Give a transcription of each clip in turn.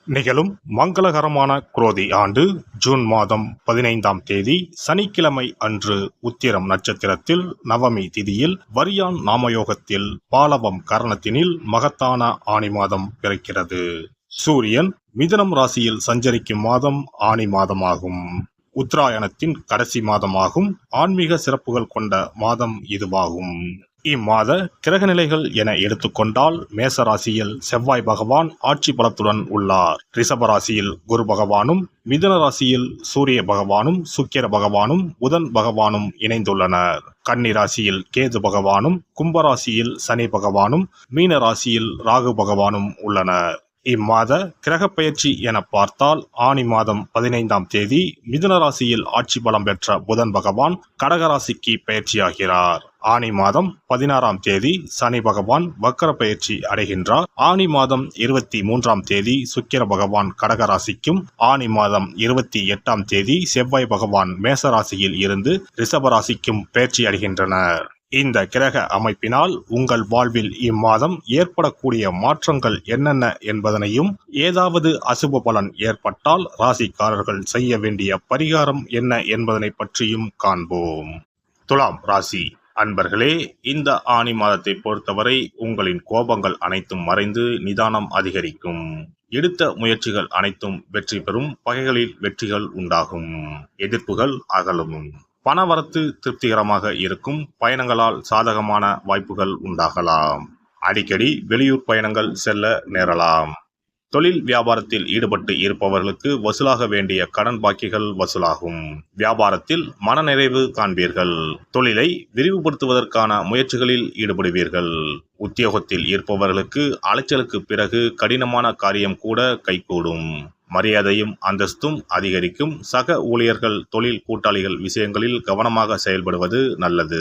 நிகழும் மங்களகரமான குரோதி ஆண்டு ஜூன் மாதம் 15ஆம் தேதி சனிக்கிழமை அன்று உத்திரம் நட்சத்திரத்தில் நவமி திதியில் வரியான் நாமயோகத்தில் பாலவம் கரணத்தினில் மகத்தான ஆனி மாதம் பிறக்கிறது. சூரியன் மிதுனம் ராசியில் சஞ்சரிக்கும் மாதம் ஆனி மாதமாகும். உத்தராயணத்தின் கடைசி மாதமாகும். ஆன்மீக சிறப்புகள் கொண்ட மாதம் இதுவாகும். இம்மாத கிரகநிலைகள் என எடுத்துக்கொண்டால் மேசராசியில் செவ்வாய் பகவான் ஆட்சி பலத்துடன் உள்ளார். ரிஷபராசியில் குரு பகவானும், மிதுன ராசியில் சூரிய பகவானும், சுக்கிர பகவானும், புதன் பகவானும் இணைந்துள்ளனர். கன்னி ராசியில் கேது பகவானும், கும்பராசியில் சனி பகவானும், மீன ராசியில் ராகு பகவானும் உள்ளனர். இம்மாத கிரக பயிற்சி என பார்த்தால் ஆனி மாதம் 15ஆம் தேதி மிதுன ராசியில் ஆட்சி பலம் பெற்ற புதன் பகவான் கடகராசிக்கு பயிற்சியாகிறார். ஆனி மாதம் 16ஆம் தேதி சனி பகவான் வக்கர பயிற்சி அடைகின்றார். ஆனி மாதம் 23ஆம் தேதி சுக்கிர பகவான் கடகராசிக்கும், ஆனி மாதம் 28ஆம் தேதி செவ்வாய் பகவான் மேசராசியில் இருந்து ரிஷபராசிக்கும் பயிற்சி அடைகின்றனர். இந்த கிரக அமைப்பினால் உங்கள் வாழ்வில் இம்மாதம் ஏற்படக்கூடிய மாற்றங்கள் என்னென்ன என்பதனையும், ஏதாவது அசுப பலன் ஏற்பட்டால் ராசிக்காரர்கள் செய்ய வேண்டிய பரிகாரம் என்ன என்பதனை பற்றியும் காண்போம். துலாம் ராசி அன்பர்களே, இந்த ஆனி மாதத்தை பொறுத்தவரை உங்களின் கோபங்கள் அனைத்தும் மறைந்து நிதானம் அதிகரிக்கும். எடுத்த முயற்சிகள் அனைத்தும் வெற்றி பெறும். பகைகளில் வெற்றிகள் உண்டாகும். எதிர்ப்புகள் அகலும். பணவரத்து திருப்திகரமாக இருக்கும். பயணங்களால் சாதகமான வாய்ப்புகள் உண்டாகலாம். அடிக்கடி வெளியூர் பயணங்கள் செல்ல நேரலாம். தொழில் வியாபாரத்தில் ஈடுபட்டு இருப்பவர்களுக்கு வசூலாக வேண்டிய கடன் பாக்கிகள் வசூலாகும். வியாபாரத்தில் மனநிறைவு காண்பீர்கள். தொழிலை விரிவுபடுத்துவதற்கான முயற்சிகளில் ஈடுபடுவீர்கள். உத்தியோகத்தில் இருப்பவர்களுக்கு அலைச்சலுக்கு பிறகு கடினமான காரியம் கூட கைகூடும். மரியாதையும் அந்தஸ்தும் அதிகரிக்கும். சக ஊழியர்கள், தொழில் கூட்டாளிகள் விஷயங்களில் கவனமாக செயல்படுவது நல்லது.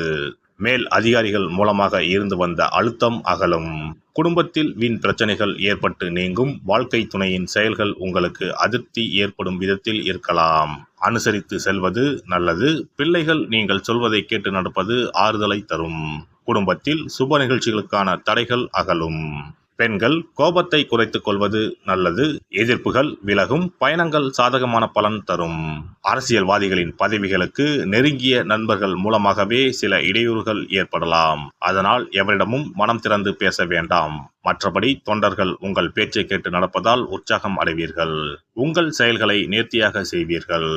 மேல் அதிகாரிகள் மூலமாக இருந்து வந்த அழுத்தம் அகலும். குடும்பத்தில் வீண் பிரச்சனைகள் ஏற்பட்டு நீங்கும். வாழ்க்கை துணையின் செயல்கள் உங்களுக்கு அதிருப்தி ஏற்படும் விதத்தில் இருக்கலாம். அனுசரித்து செல்வது நல்லது. பிள்ளைகள் நீங்கள் சொல்வதை கேட்டு நடப்பது ஆறுதலை தரும். குடும்பத்தில் சுப நிகழ்ச்சிகளுக்கான தடைகள் அகலும். பெண்கள் கோபத்தை குறைத்துக் கொள்வது நல்லது. எதிர்ப்புகள் விலகும். பயணங்கள் சாதகமான பலன் தரும். அரசியல்வாதிகளின் பதவிகளுக்கு நெருங்கிய நண்பர்கள் மூலமாகவே சில இடையூறுகள் ஏற்படலாம். அதனால் எவரிடமும் மனம் திறந்து பேச வேண்டாம். மற்றபடி தொண்டர்கள் உங்கள் பேச்சை கேட்டு நடப்பதால் உற்சாகம் அடைவீர்கள். உங்கள் செயல்களை நேர்த்தியாக செய்வீர்கள்.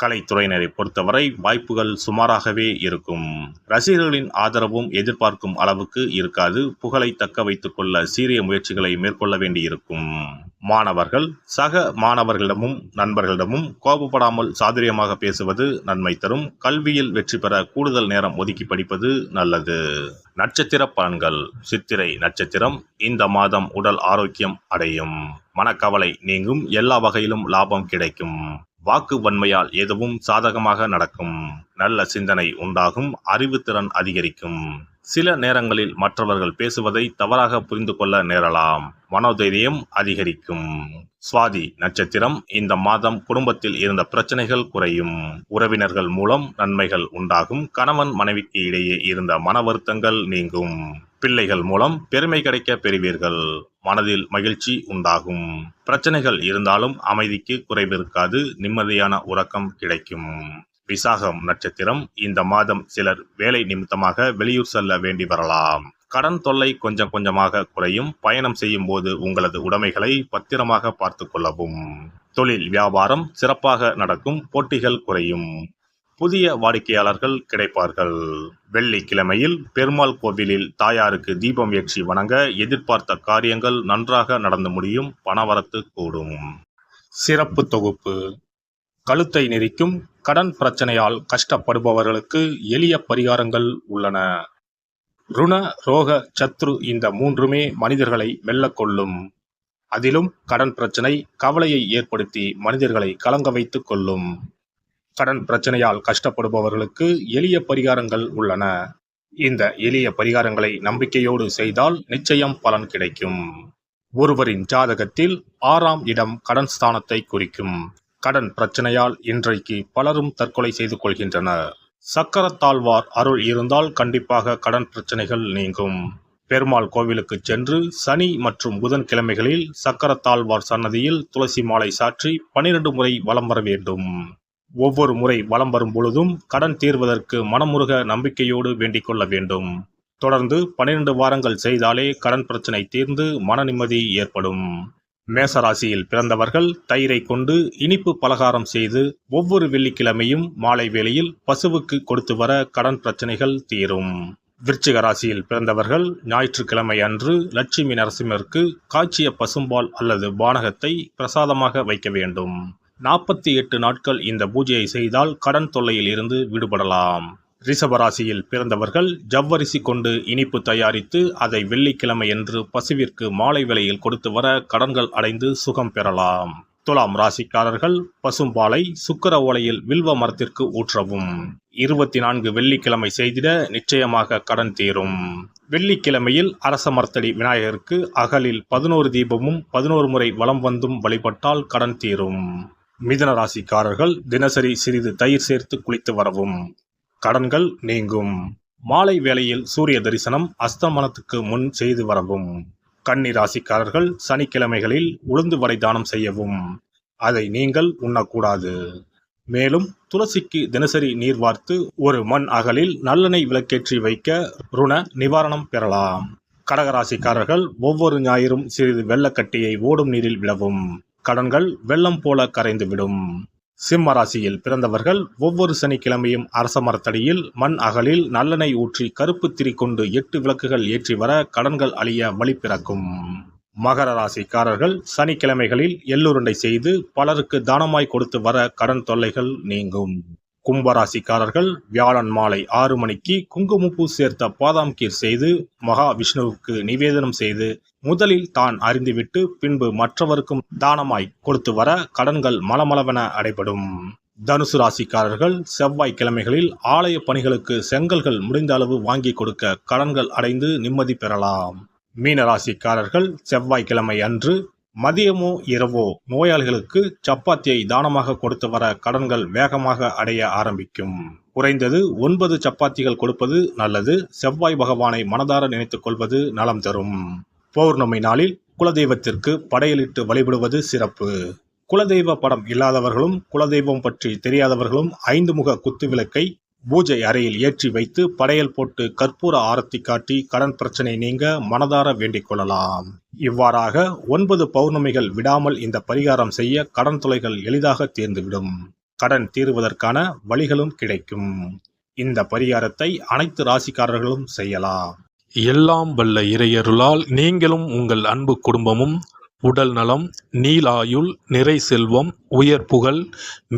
கலைத்துறையினரை பொறுத்தவரை வாய்ப்புகள் சுமாராகவே இருக்கும். ரசிகர்களின் ஆதரவும் எதிர்பார்க்கும் அளவுக்கு இருக்காது. புகழை தக்க வைத்துக் கொள்ள சீரிய முயற்சிகளை மேற்கொள்ள வேண்டியிருக்கும். மாணவர்கள் சக மாணவர்களிடமும் நண்பர்களிடமும் கோபப்படாமல் சாதுரியமாக பேசுவது நன்மை தரும். கல்வியில் வெற்றி பெற கூடுதல் நேரம் ஒதுக்கி படிப்பது நல்லது. நட்சத்திர பலன்கள். சித்திரை நட்சத்திரம். இந்த மாதம் உடல் ஆரோக்கியம் அடையும். மனக்கவலை நீங்கும். எல்லா வகையிலும் லாபம் கிடைக்கும். வாக்கு வன்மையால் எதுவும் சாதகமாக நடக்கும். நல்ல சிந்தனை உண்டாகும். அறிவுத்திறன் அதிகரிக்கும். சில நேரங்களில் மற்றவர்கள் பேசுவதை தவறாக புரிந்து கொள்ள நேரலாம். மனோதைரியம் அதிகரிக்கும். சுவாதி நட்சத்திரம். இந்த மாதம் குடும்பத்தில் இருந்த பிரச்சனைகள் குறையும். உறவினர்கள் மூலம் நன்மைகள் உண்டாகும். கணவன் மனைவிக்கு இடையே இருந்த மன வருத்தங்கள் நீங்கும். பிள்ளைகள் மூலம் பெருமை கிடைக்க பெறுவீர்கள். மனதில் மகிழ்ச்சி உண்டாகும். பிரச்சனைகள் இருந்தாலும் அமைதிக்கு குறைவிருக்காது. நிம்மதியான உறக்கம் கிடைக்கும். விசாகம் நட்சத்திரம். இந்த மாதம் சிலர் வேலை நிமித்தமாக வெளியூர் செல்ல வேண்டி வரலாம். கடன் தொல்லை கொஞ்சம் கொஞ்சமாக குறையும். பயணம் செய்யும் போது உங்களது உடைமைகளை பத்திரமாக பார்த்து கொள்ளவும். தொழில் வியாபாரம் சிறப்பாக நடக்கும். போட்டிகள் குறையும். புதிய வாடிக்கையாளர்கள் கிடைப்பார்கள். வெள்ளிக்கிழமையில் பெருமாள் கோவிலில் தாயாருக்கு தீபம் ஏற்றி வணங்க எதிர்பார்த்த காரியங்கள் நன்றாக நடந்து முடியும். பணவரத்து கூடும். சிறப்பு தொகுப்பு. கழுத்தை நெரிக்கும் கடன் பிரச்சனையால் கஷ்டப்படுபவர்களுக்கு எளிய பரிகாரங்கள் உள்ளன. ருண, ரோக, சத்ரு இந்த மூன்றுமே மனிதர்களை வெல்லக்கொள்ளும். அதிலும் கடன் பிரச்சனை கவலையை ஏற்படுத்தி மனிதர்களை கலங்க வைத்துக் கொள்ளும். கடன் பிரச்சனையால் கஷ்டப்படுபவர்களுக்கு எளிய பரிகாரங்கள் உள்ளன. இந்த எளிய பரிகாரங்களை நம்பிக்கையோடு செய்தால் நிச்சயம் பலன் கிடைக்கும். ஒருவரின் ஜாதகத்தில் 6ஆம் இடம் கடன் ஸ்தானத்தை குறிக்கும். கடன் பிரச்சனையால் இன்றைக்கு பலரும் தற்கொலை செய்து கொள்கின்றனர். சக்கரத்தாழ்வார் அருள் இருந்தால் கண்டிப்பாக கடன் பிரச்சனைகள் நீங்கும். பெருமாள் கோவிலுக்கு சென்று சனி மற்றும் புதன் கிழமைகளில் சக்கரத்தாழ்வார் சன்னதியில் துளசி மாலை சாற்றி 12 முறை வலம் வர வேண்டும். ஒவ்வொரு முறை வலம் வரும் பொழுதும் கடன் தீர்வதற்கு மனமுருக நம்பிக்கையோடு வேண்டிக் கொள்ள வேண்டும். தொடர்ந்து 12 வாரங்கள் செய்தாலே கடன் பிரச்சனை தீர்ந்து மன நிம்மதி ஏற்படும். மேசராசியில் பிறந்தவர்கள் தயிரை கொண்டு இனிப்பு பலகாரம் செய்து ஒவ்வொரு வெள்ளிக்கிழமையும் மாலை வேளையில் பசுவுக்கு கொடுத்து வர கடன் பிரச்சனைகள் தீரும். விருச்சிக ராசியில் பிறந்தவர்கள் ஞாயிற்றுக்கிழமை அன்று லட்சுமி நரசிம்மருக்கு காய்ச்சிய பசும்பால் அல்லது பானகத்தை பிரசாதமாக வைக்க வேண்டும். 48 நாட்கள் இந்த பூஜையை செய்தால் கடன் தொல்லையில் இருந்து விடுபடலாம். ரிஷபராசியில் பிறந்தவர்கள் ஜவ்வரிசி கொண்டு இனிப்பு தயாரித்து அதை வெள்ளிக்கிழமை என்று பசுவிற்கு மாலை வேளையில் கொடுத்து வர கடன்கள் அடைந்து சுகம் பெறலாம். துலாம் ராசிக்காரர்கள் பசும்பாலை சுக்கிர ஓலையில் வில்வ மரத்திற்கு ஊற்றவும். 24 வெள்ளிக்கிழமை செய்திட நிச்சயமாக கடன் தீரும். வெள்ளிக்கிழமையில் அரச மரத்தடி விநாயகருக்கு அகலில் 11 தீபமும் 11 முறை வலம் வந்தும் வழிபட்டால் கடன் தீரும். மிதுன ராசிக்காரர்கள் தினசரி சிறிது தயிர் சேர்த்து குளித்து வரவும். கடன்கள் நீங்கும். மாலை வேளையில் சூரிய தரிசனம் அஸ்தமனத்துக்கு முன் செய்து வரவும். கன்னி ராசிக்காரர்கள் சனிக்கிழமைகளில் உளுந்து வடை தானம் செய்யவும். அதை நீங்கள் உண்ணக்கூடாது. மேலும் துளசிக்கு தினசரி நீர் வார்த்து ஒரு மண் அகலில் நல்லெண்ணெய் விளக்கேற்றி வைக்க ருண நிவாரணம் பெறலாம். கடகராசிக்காரர்கள் ஒவ்வொரு ஞாயிறும் சிறிது வெள்ளக்கட்டியை ஓடும் நீரில் விடவும். கடன்கள் வெள்ளம் போல கரைந்துவிடும். சிம்ம ராசியில் பிறந்தவர்கள் ஒவ்வொரு சனிக்கிழமையும் அரச மரத்தடியில் மண் அகலில் நல்லெண்ணெய் ஊற்றி கருப்பு திரி கொண்டு 8 விளக்குகள் ஏற்றி வர கடன்கள் அழிய வழி பிறக்கும். மகர ராசிக்காரர்கள் சனிக்கிழமைகளில் எள்ளுருண்டை செய்து பலருக்கு தானமாய் கொடுத்து வர கடன் தொல்லைகள் நீங்கும். கும்பராசிக்காரர்கள் வியாழன் மாலை 6 மணிக்கு குங்குமப்பூ சேர்த்த பாதாம் கீர் செய்து மகா விஷ்ணுவுக்கு நிவேதனம் செய்து முதலில் தான் அறிந்துவிட்டு பின்பு மற்றவருக்கும் தானமாய் கொடுத்து வர கடன்கள் மலமளவென அடைபடும். தனுசு ராசிக்காரர்கள் செவ்வாய்க்கிழமைகளில் ஆலய பணிகளுக்கு செங்கல்கள் முடிந்த அளவு வாங்கி கொடுக்க கடன்கள் அடைந்து நிம்மதி பெறலாம். மீன ராசிக்காரர்கள் செவ்வாய்க்கிழமை அன்று மதியமோ இரவோ நோயாளிகளுக்கு சப்பாத்தியை தானமாக கொடுத்து வர கடன்கள் வேகமாக அடைய ஆரம்பிக்கும். குறைந்தது 9 சப்பாத்திகள் கொடுப்பது நல்லது. செவ்வாய் பகவானை மனதார நினைத்துக் கொள்வது நலம் தரும். பௌர்ணமி நாளில் குலதெய்வத்திற்கு படையலிட்டு வழிபடுவது சிறப்பு. குலதெய்வ படம் இல்லாதவர்களும் குலதெய்வம் பற்றி தெரியாதவர்களும் 5 முக குத்து விளக்கை பூஜை அறையில் ஏற்றி வைத்து படையல் போட்டு கற்பூர ஆரத்தி காட்டி கடன் பிரச்சனை நீங்க மனதார வேண்டிக் கொள்ளலாம். இவ்வாறாக 9 பௌர்ணமிகள் விடாமல் இந்த பரிகாரம் செய்ய கடன் தொல்லைகள் எளிதாக தீர்ந்துவிடும். கடன் தீர்வதற்கான வழிகளும் கிடைக்கும். இந்த பரிகாரத்தை அனைத்து ராசிக்காரர்களும் செய்யலாம். எல்லாம் வல்ல இறையருளால் நீங்களும் உங்கள் அன்பு குடும்பமும் உடல் நலம், நீலாயுள், நிறை செல்வம், உயர் புகழ்,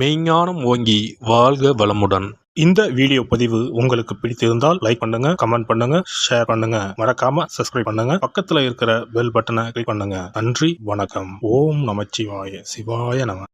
மெய்ஞானம் ஓங்கி வாழ்க வளமுடன். இந்த வீடியோ பதிவு உங்களுக்கு பிடித்திருந்தால் லைக் பண்ணுங்க, கமெண்ட் பண்ணுங்க, ஷேர் பண்ணுங்க. மறக்காம சப்ஸ்கிரைப் பண்ணுங்க. பக்கத்துல இருக்கிற பெல் பட்டனை கிளிக் பண்ணுங்க. நன்றி, வணக்கம். ஓம் நமச்சிவாய. சிவாய நம.